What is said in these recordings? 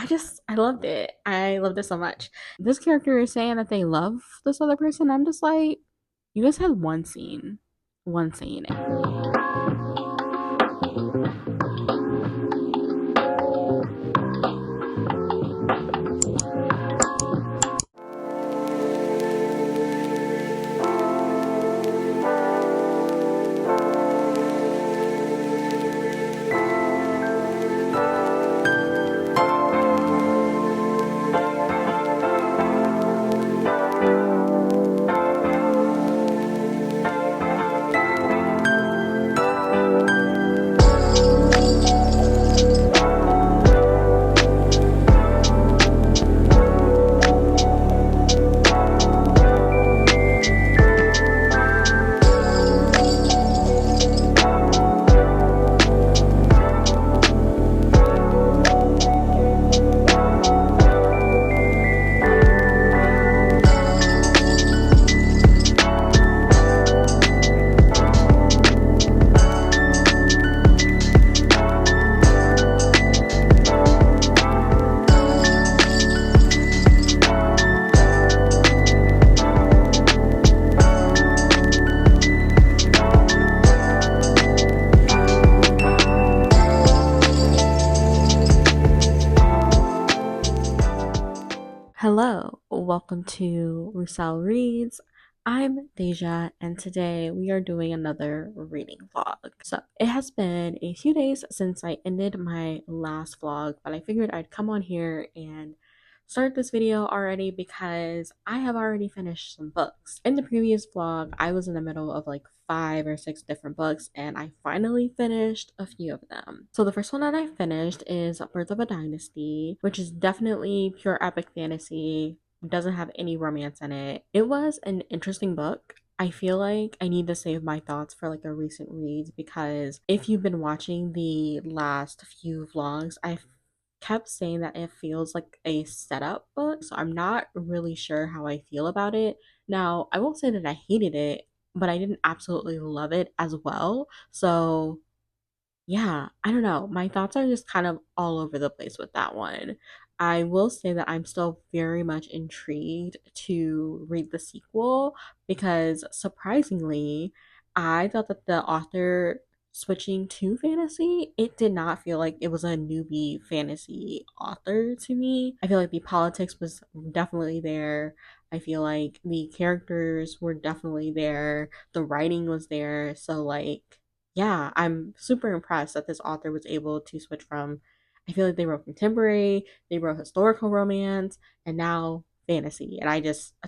I loved it. I loved it so much. This character is saying that they love this other person. I'm just like, you guys had one scene. Hello, welcome to Roussel Reads. I'm Deja, and today we are doing another reading vlog. So, it has been a few days since I ended my last vlog, but I figured I'd come on here and start this video already because I have already finished some books. In the previous vlog, I was in the middle of like 5 or 6 different books, and I finally finished a few of them. So the first one that I finished is Birth of a Dynasty, which is definitely pure epic fantasy, doesn't have any romance in it. It was an interesting book. I feel like I need to save my thoughts for like a recent read, because if you've been watching the last few vlogs, I've kept saying that it feels like a setup book, so I'm not really sure how I feel about it. Now, I won't say that I hated it, but I didn't absolutely love it as well. So, yeah, I don't know. My thoughts are just kind of all over the place with that one. I will say that I'm still very much intrigued to read the sequel because surprisingly, I thought that the author switching to fantasy, it did not feel like it was a newbie fantasy author to me. I feel like the politics was definitely there. I feel like the characters were definitely there. The writing was there. So, like, yeah, I'm super impressed that this author was able to switch from, I feel like they wrote contemporary, they wrote historical romance, and now fantasy. And I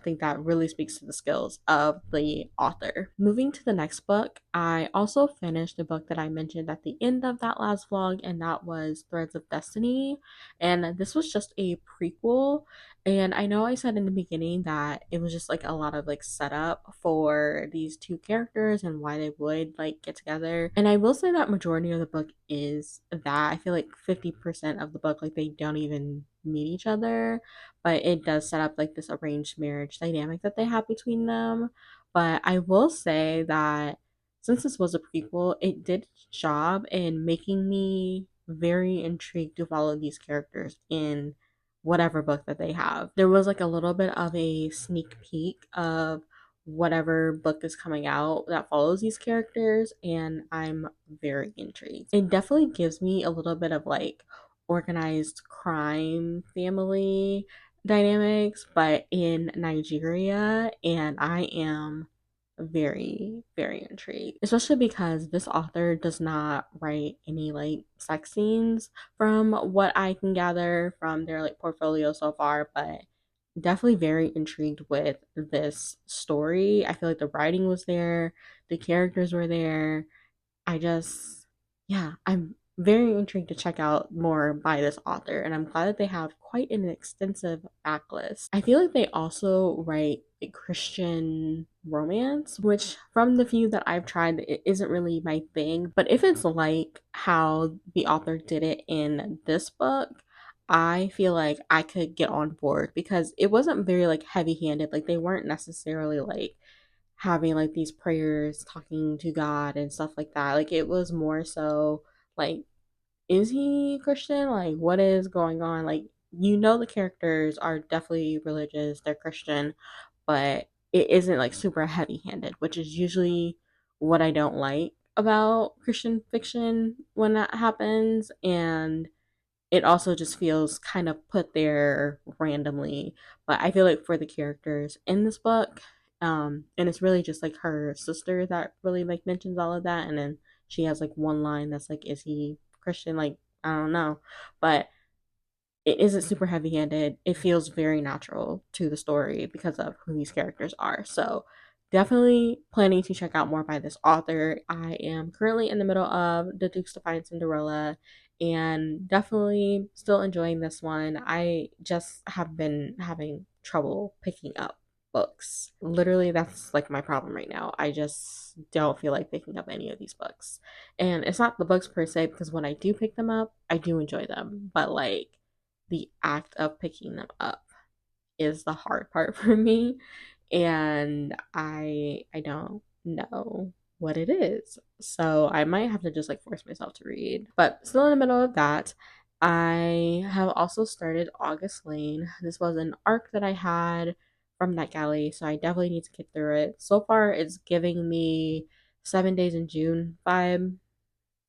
think that really speaks to the skills of the author. Moving to the next book, I also finished the book that I mentioned at the end of that last vlog, and that was Threads of Destiny. And this was just a prequel, and I know I said in the beginning that it was just like a lot of like setup for these two characters and why they would like get together. And I will say that majority of the book is that. I feel like 50% of the book, like, they don't even meet each other, but it does set up like this arranged marriage dynamic that they have between them. But I will say that since this was a prequel, it did its job in making me very intrigued to follow these characters in whatever book that they have. There was like a little bit of a sneak peek of whatever book is coming out that follows these characters, and I'm very intrigued. It definitely gives me a little bit of like organized crime family dynamics, but in Nigeria, and I am very, very intrigued, especially because this author does not write any like sex scenes from what I can gather from their like portfolio so far, but definitely very intrigued with this story. I feel like the writing was there, the characters were there. I just, yeah, I'm very intrigued to check out more by this author, and I'm glad that they have quite an extensive backlist. I feel like they also write a Christian romance, which from the few that I've tried, it isn't really my thing. But if it's like how the author did it in this book, I feel like I could get on board because it wasn't very like heavy handed. Like, they weren't necessarily like having like these prayers, talking to God and stuff like that. Like, it was more so like, is he Christian? Like, what is going on? Like, you know the characters are definitely religious, they're Christian, but it isn't like super heavy handed, which is usually what I don't like about Christian fiction when that happens. And it also just feels kind of put there randomly. But I feel like for the characters in this book, and it's really just like her sister that really like mentions all of that, and then she has like one line that's like, "Is he Christian?" Like I don't know, but it isn't super heavy handed. It feels very natural to the story because of who these characters are. So, definitely planning to check out more by this author. I am currently in the middle of The Duke's Defiant Cinderella and definitely still enjoying this one. I just have been having trouble picking up books. Literally, that's like my problem right now. I just don't feel like picking up any of these books. And it's not the books per se, because when I do pick them up, I do enjoy them. But like, the act of picking them up is the hard part for me, and I don't know what it is. So I might have to just like force myself to read. But still in the middle of that, I have also started August Lane. This was an arc that I had from NetGalley, so I definitely need to get through it. So far it's giving me 7 days in June vibe.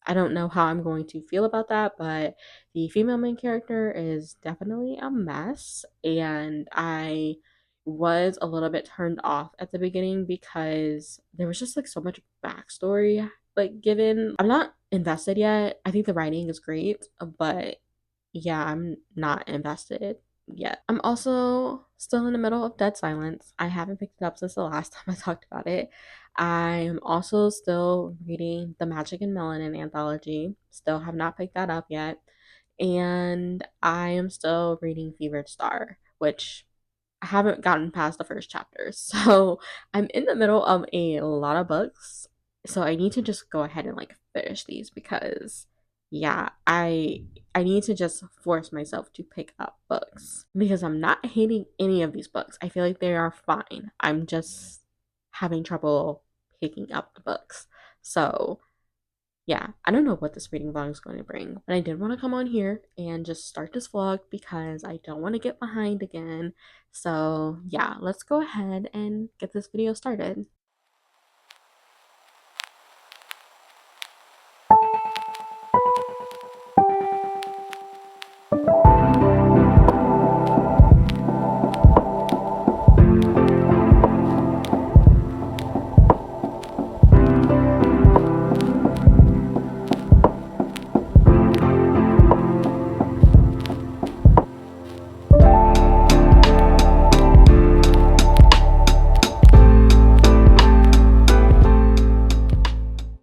I don't know how I'm going to feel about that, but the female main character is definitely a mess. And I was a little bit turned off at the beginning because there was just like so much backstory like given. I'm not invested yet. I think the writing is great, but yeah, I'm not invested yet. I'm also still in the middle of Dead Silence. I haven't picked it up since the last time I talked about it. I'm also still reading the Magic and Melanin anthology. Still have not picked that up yet. And I am still reading Fevered Star, which I haven't gotten past the first chapter. So I'm in the middle of a lot of books. So I need to just go ahead and like finish these because yeah, I need to just force myself to pick up books because I'm not hating any of these books. I feel like they are fine. I'm just having trouble picking up the books. So yeah, I don't know what this reading vlog is going to bring, but I did want to come on here and just start this vlog because I don't want to get behind again. So yeah, let's go ahead and get this video started.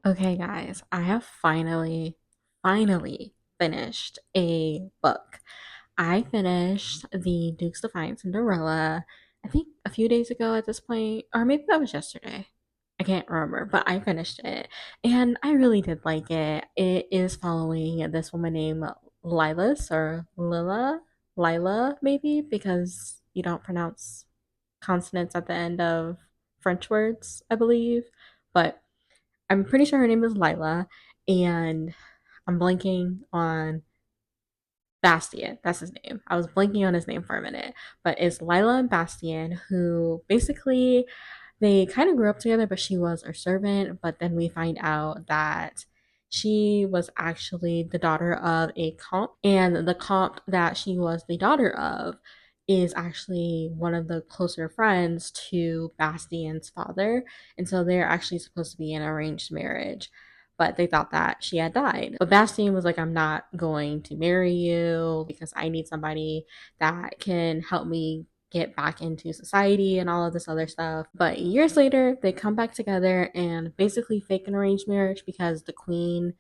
Okay, guys, I have finally finished a book. I finished The Duke's Defiant Cinderella, I think a few days ago at this point, or maybe that was yesterday. I can't remember, but I finished it and I really did like it. It is following this woman named Lilas or Lila, maybe, because you don't pronounce consonants at the end of French words, I believe. But I'm pretty sure her name is Lila, and I'm blanking on Bastian. That's his name. I was blanking on his name for a minute, but it's Lila and Bastian, who basically they kind of grew up together, but she was her servant. But then we find out that she was actually the daughter of a comte, and the comte that she was the daughter of is actually one of the closer friends to Bastian's father. And so they're actually supposed to be an arranged marriage. But they thought that she had died. But Bastian was like, I'm not going to marry you because I need somebody that can help me get back into society and all of this other stuff. But years later, they come back together and basically fake an arranged marriage because the queen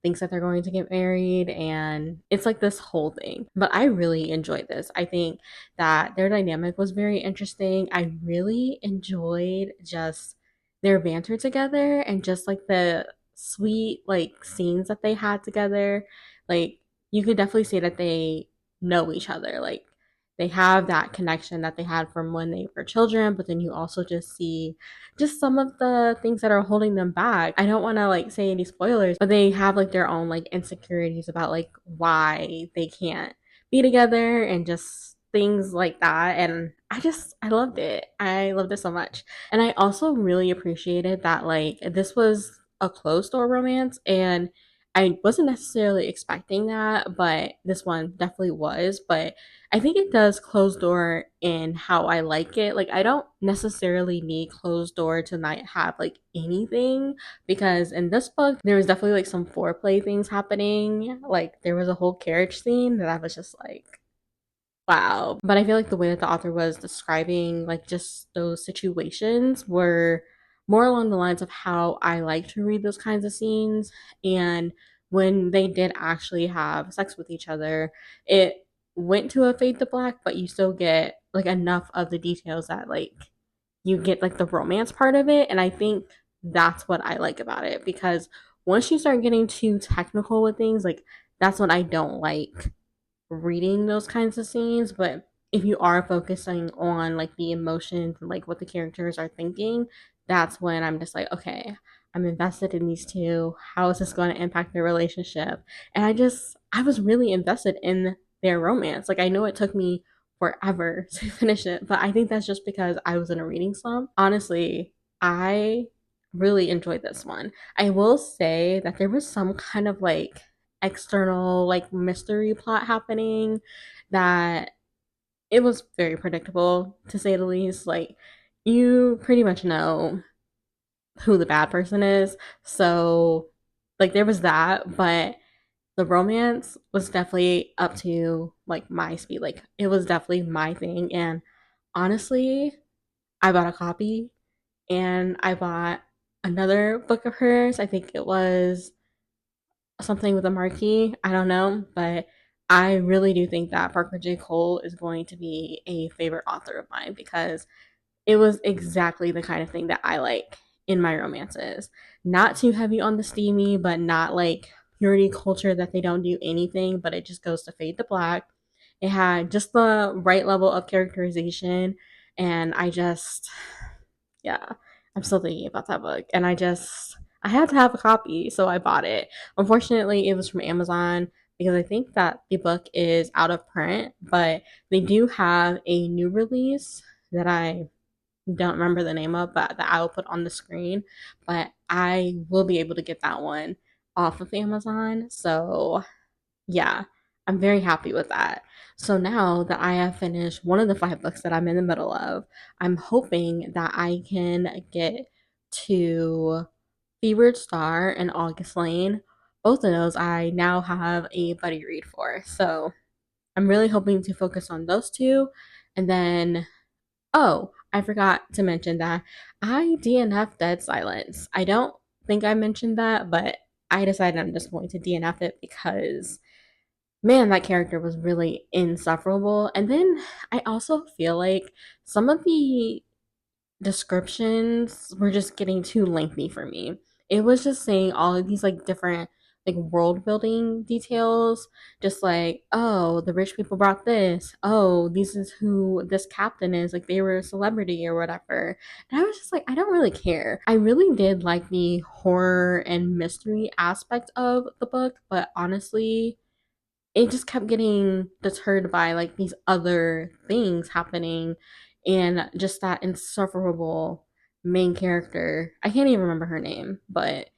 thinks that they're going to get married, and it's like this whole thing. But I really enjoyed this. I think that their dynamic was very interesting. I really enjoyed just their banter together and just like the sweet like scenes that they had together. Like you could definitely see that they know each other. Like they have that connection that they had from when they were children, but then you also just see just some of the things that are holding them back. I don't want to like say any spoilers, but they have like their own like insecurities about like why they can't be together and just things like that. And I loved it. I loved it so much. And I also really appreciated that, like, this was a closed door romance, and I wasn't necessarily expecting that, but this one definitely was. But I think it does close door in how I like it. Like, I don't necessarily need closed door to not have like anything, because in this book there was definitely like some foreplay things happening. Like, there was a whole carriage scene that I was just like, wow. But I feel like the way that the author was describing like just those situations were more along the lines of how I like to read those kinds of scenes. And when they did actually have sex with each other, it went to a fade to black, but you still get like enough of the details that like you get like the romance part of it. And I think that's what I like about it, because once you start getting too technical with things, like that's what I don't like reading those kinds of scenes. But if you are focusing on like the emotions and like what the characters are thinking, that's when I'm just like, okay, I'm invested in these two. How is this going to impact their relationship? And I was really invested in their romance. Like, I know it took me forever to finish it, but I think that's just because I was in a reading slump. Honestly, I really enjoyed this one. I will say that there was some kind of like external like mystery plot happening that it was very predictable, to say the least. Like, you pretty much know who the bad person is. So like there was that, but the romance was definitely up to like my speed. Like, it was definitely my thing. And honestly, I bought a copy, and I bought another book of hers. I think it was something with a marquee. I don't know, but I really do think that Parker J. Cole is going to be a favorite author of mine, because it was exactly the kind of thing that I like in my romances. Not too heavy on the steamy, but not like purity culture that they don't do anything, but it just goes to fade to black. It had just the right level of characterization, and yeah, I'm still thinking about that book. And I had to have a copy, so I bought it. Unfortunately, it was from Amazon, because I think that the book is out of print, but they do have a new release that I don't remember the name of, but that I will put on the screen. But I will be able to get that one off of Amazon. So yeah, I'm very happy with that. So now that I have finished one of the five books that I'm in the middle of, I'm hoping that I can get to Fevered Star and August Lane. Both of those I now have a buddy read for. So I'm really hoping to focus on those two. And then, oh, I forgot to mention that I DNF Dead Silence. I don't think I mentioned that, but I decided I'm just going to DNF it because, man, that character was really insufferable. And then I also feel like some of the descriptions were just getting too lengthy for me. It was just saying all of these like different like world building details, just like, oh, the rich people brought this. Oh, this is who this captain is. Like, they were a celebrity or whatever. And I was just like, I don't really care. I really did like the horror and mystery aspect of the book, but honestly, it just kept getting deterred by like these other things happening, and just that insufferable main character. I can't even remember her name, but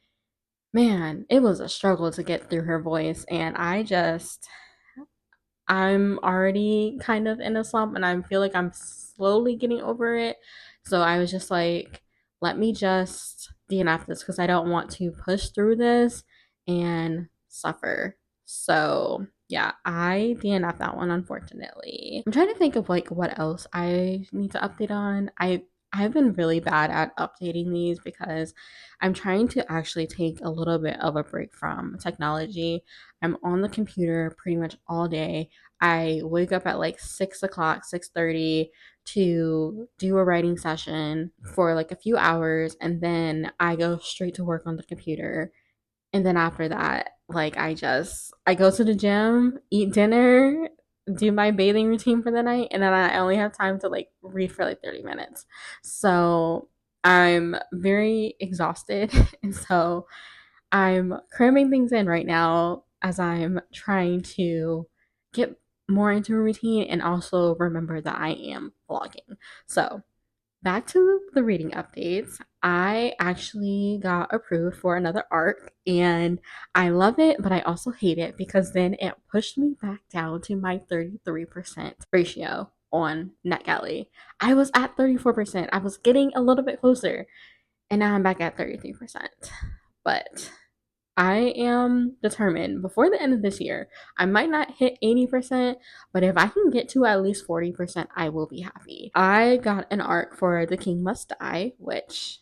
man, it was a struggle to get through her voice. And I'm already kind of in a slump, and I feel like I'm slowly getting over it. So I was just like, let me just DNF this, because I don't want to push through this and suffer. So yeah, I DNF that one, unfortunately. I'm trying to think of like what else I need to update on. I've been really bad at updating these, because I'm trying to actually take a little bit of a break from technology. I'm on the computer pretty much all day. I wake up at like 6 o'clock, 6:30 to do a writing session for like a few hours, and then I go straight to work on the computer. And then after that, like I go to the gym, eat dinner, do my bathing routine for the night, and then I only have time to like read for like 30 minutes. So I'm very exhausted. And so I'm cramming things in right now as I'm trying to get more into a routine and also remember that I am vlogging. So, back to the reading updates. I actually got approved for another arc and I love it, but I also hate it because then it pushed me back down to my 33% ratio on NetGalley. I was at 34%. I was getting a little bit closer and now I'm back at 33%. But I am determined before the end of this year. I might not hit 80%, but if I can get to at least 40%, I will be happy. I got an arc for The King Must Die, which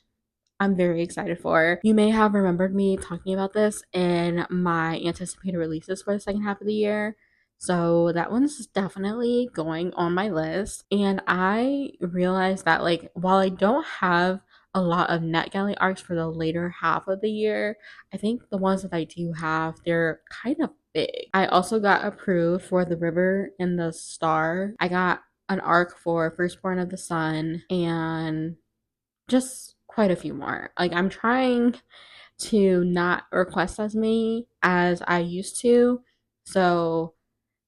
I'm very excited for. You may have remembered me talking about this in my anticipated releases for the second half of the year. So that one's definitely going on my list. And I realized that, like, while I don't have a lot of NetGalley arcs for the later half of the year, I think the ones that I do have, they're kind of big. I also got approved for The River and the Star. I got an arc for Firstborn of the Sun and just quite a few more. Like, I'm trying to not request as many as I used to. So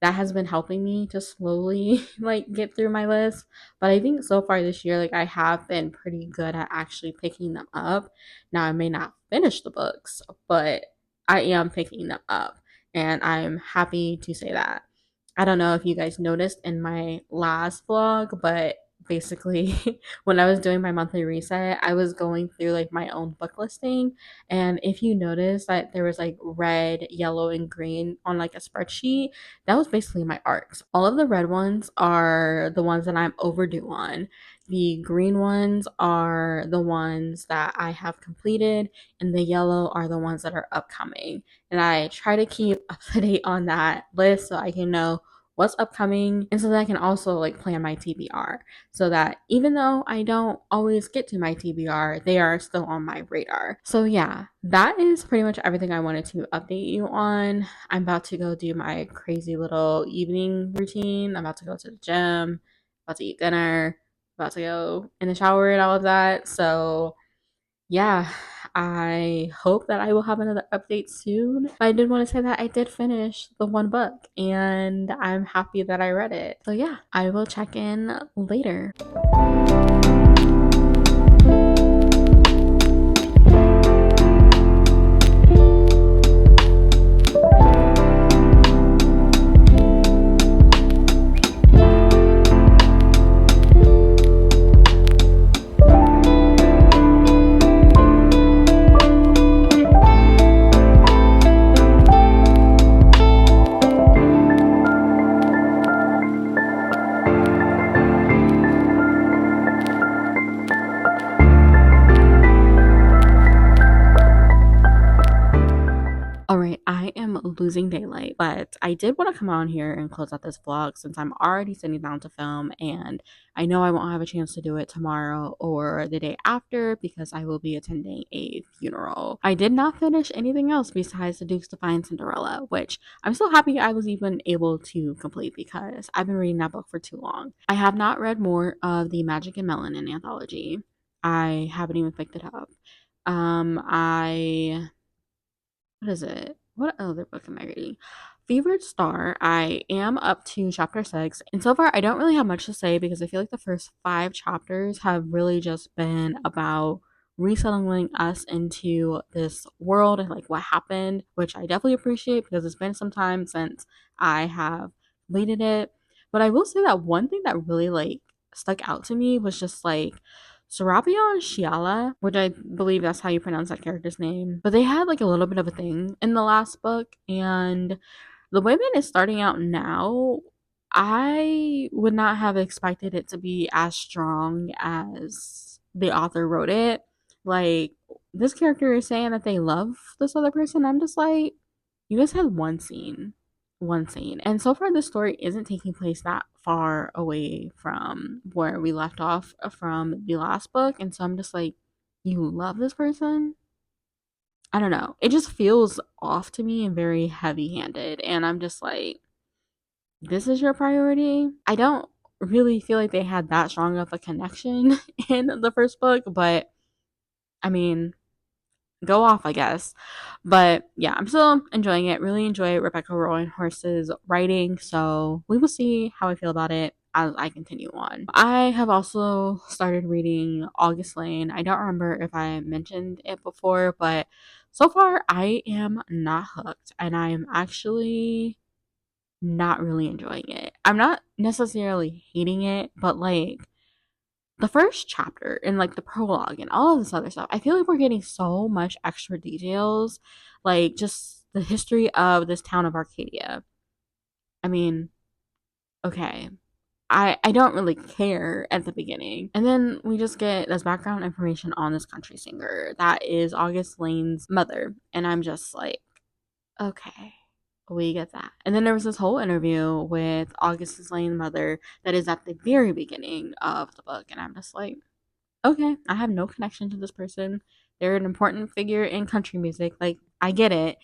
that has been helping me to slowly like get through my list. But I think so far this year, like I have been pretty good at actually picking them up. Now I may not finish the books, but I am picking them up. And I'm happy to say that. I don't know if you guys noticed in my last vlog, but basically when I was doing my monthly reset, I was going through like my own book listing. And if you notice that there was like red, yellow, and green on like a spreadsheet, that was basically my arcs. All of the red ones are the ones that I'm overdue on. The green ones are the ones that I have completed, and the yellow are the ones that are upcoming. And I try to keep up to date on that list so I can know what's upcoming and so that I can also like plan my TBR so that even though I don't always get to my TBR, they are still on my radar. So yeah, that is pretty much everything I wanted to update you on. I'm about to go do my crazy little evening routine. I'm about to go to the gym, about to eat dinner, about to go in the shower and all of that. So yeah, I hope that I will have another update soon. But I did want to say that I did finish the one book and I'm happy that I read it. So yeah, I will check in later. All right, I am losing daylight, but I did want to come on here and close out this vlog since I'm already sitting down to film and I know I won't have a chance to do it tomorrow or the day after because I will be attending a funeral. I did not finish anything else besides the Duke's Defiant Cinderella, which I'm so happy I was even able to complete because I've been reading that book for too long. I have not read more of the Magic and Melanin anthology. I haven't even picked it up. I what is it? What other book am I reading? Fevered Star. I am up to chapter 6. And so far, I don't really have much to say because I feel like the first 5 chapters have really just been about resettling us into this world and like what happened, which I definitely appreciate because it's been some time since I have completed it. But I will say that one thing that really like stuck out to me was just like Sarabia and Shiala, which I believe that's how you pronounce that character's name. But they had like a little bit of a thing in the last book, and the way that it's starting out now, I would not have expected it to be as strong as the author wrote it. Like, this character is saying that they love this other person. I'm just like, you guys had one scene. And so far, the story isn't taking place that far away from where we left off from the last book. And so I'm just like, you love this person? I don't know. It just feels off to me and very heavy handed. And I'm just like, this is your priority? I don't really feel like they had that strong of a connection in the first book, but I mean, go off, I guess. But yeah, I'm still enjoying it. Really enjoy Rebecca Roanhorse's writing. So we will see how I feel about it as I continue on. I have also started reading August Lane. I don't remember if I mentioned it before, but so far I am not hooked, and I am actually not really enjoying it. I'm not necessarily hating it, but like the first chapter and like the prologue and all of this other stuff, I feel like we're getting so much extra details, like just the history of this town of Arcadia. I mean, okay. I don't really care at the beginning. And then we just get this background information on this country singer that is August Lane's mother. And I'm just like, okay, we get that. And then there was this whole interview with August Lane's mother that is at the very beginning of the book. And I'm just like, okay, I have no connection to this person. They're an important figure in country music. Like, I get it.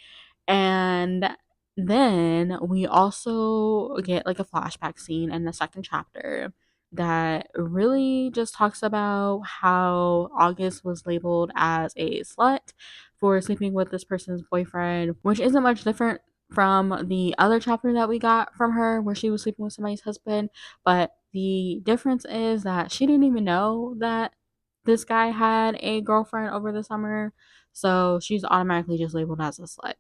And then we also get like a flashback scene in the second chapter that really just talks about how August was labeled as a slut for sleeping with this person's boyfriend, which isn't much different from the other chapter that we got from her where she was sleeping with somebody's husband. But the difference is that she didn't even know that this guy had a girlfriend over the summer, so she's automatically just labeled as a slut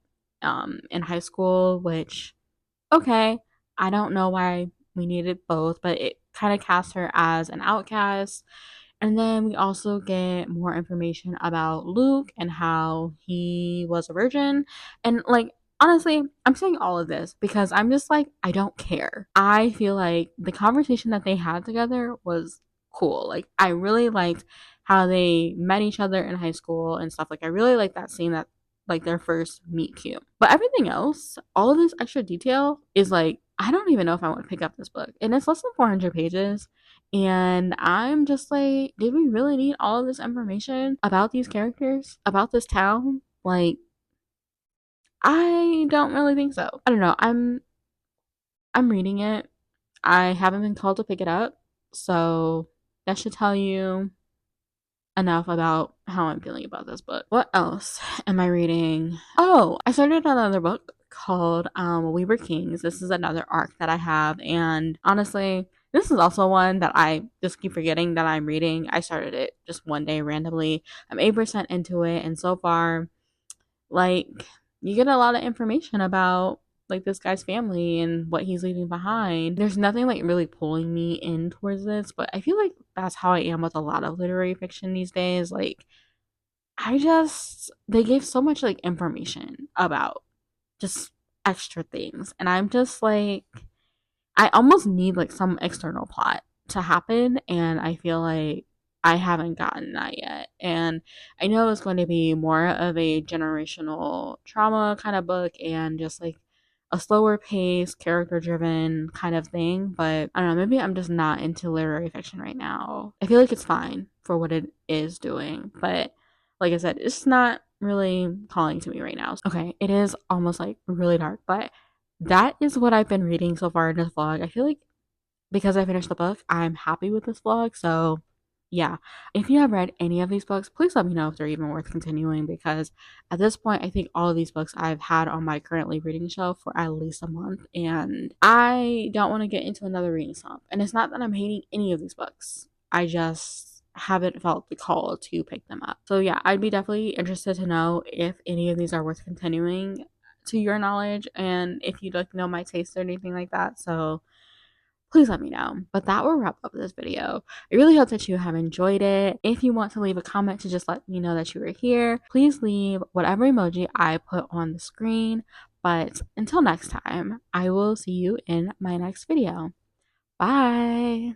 in high school, which, okay, I don't know why we needed both, but it kind of casts her as an outcast. And then we also get more information about Luke and how he was a virgin. And like, honestly, I'm saying all of this because I'm just like, I don't care. I feel like the conversation that they had together was cool. Like, I really liked how they met each other in high school and stuff. Like, I really like that scene that like their first meet cute. But everything else, all of this extra detail is like, I don't even know if I want to pick up this book. And it's less than 400 pages. And I'm just like, did we really need all of this information about these characters, about this town? Like, I don't really think so. I don't know. I'm reading it. I haven't been called to pick it up. So that should tell you enough about how I'm feeling about this book. What else am I reading? Oh, I started another book called We Were Kings. This is another arc that I have, and honestly, this is also one that I just keep forgetting that I'm reading. I started it just one day randomly. I'm 8% into it, and so far, like, you get a lot of information about like this guy's family and what he's leaving behind. There's nothing like really pulling me in towards this, but I feel like that's how I am with a lot of literary fiction these days. Like, they gave so much like information about just extra things, and I'm just like, I almost need like some external plot to happen, and I feel like I haven't gotten that yet. And I know it's going to be more of a generational trauma kind of book and just like a slower pace, character driven kind of thing. But I don't know, maybe I'm just not into literary fiction right now. I feel like it's fine for what it is doing, but like I said, it's not really calling to me right now. Okay, it is almost like really dark, but that is what I've been reading so far in this vlog. I feel like because I finished the book, I'm happy with this vlog. So, yeah. If you have read any of these books, please let me know if they're even worth continuing because at this point, I think all of these books I've had on my currently reading shelf for at least a month, and I don't want to get into another reading slump. And it's not that I'm hating any of these books, I just haven't felt the call to pick them up. So, yeah, I'd be definitely interested to know if any of these are worth continuing to your knowledge and if you'd like to know my taste or anything like that. So, please let me know. But that will wrap up this video. I really hope that you have enjoyed it. If you want to leave a comment to just let me know that you were here, please leave whatever emoji I put on the screen. But until next time, I will see you in my next video. Bye!